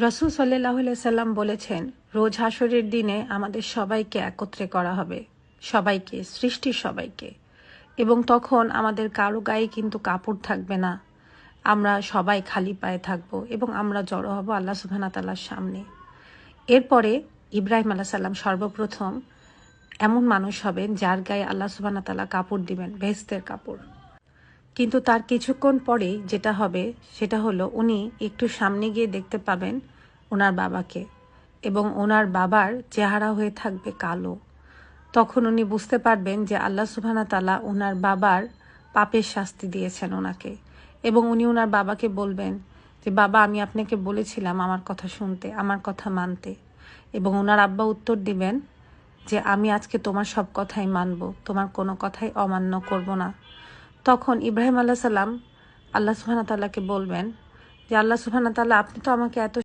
রাসূল সাল্লাল্লাহু আলাইহি সাল্লাম বলেছেন, রোজ হাসরের দিনে আমাদের সবাইকে একত্রে করা হবে, সবাইকে, সৃষ্টির সবাইকে। এবং তখন আমাদের কারো গায়ে কিন্তু কাপড় থাকবে না, আমরা সবাই খালি পায়ে থাকব এবং আমরা জড়ো হব আল্লাহ সুবহানাহু ওয়া তাআলার সামনে। এরপরে ইব্রাহিম আলাইহিস সালাম সর্বপ্রথম এমন মানুষ হবেন যার গায়ে আল্লাহ সুবহানাহু ওয়া তাআলা কাপড় দিবেন, বেহেশতের কাপড়। কিন্তু তার কিছুক্ষণ পরেই যেটা হবে সেটা হলো উনি একটু সামনে গিয়ে দেখতে পাবেন ওনার বাবাকে, এবং ওনার বাবার চেহারা হয়ে থাকবে কালো। তখন উনি বুঝতে পারবেন যে আল্লাহ সুবহানাহু ওয়া তাআলা ওনার বাবার পাপের শাস্তি দিয়েছেন ওনাকে, এবং উনি ওনার বাবাকে বলবেন যে, বাবা, আমি আপনাকে বলেছিলাম আমার কথা শুনতে, আমার কথা মানতে। এবং ওনার আব্বা উত্তর দিবেন যে, আমি আজকে তোমার সব কথাই মানব, তোমার কোনো কথাই অমান্য করব না। তখন ইব্রাহিম আলাইহিস সালাম আল্লাহ সুবহানাহু ওয়া তাআলাকে বলবেন যে, আল্লাহ সুবহানাহু ওয়া তাআলা, আপনি তো আমাকে এত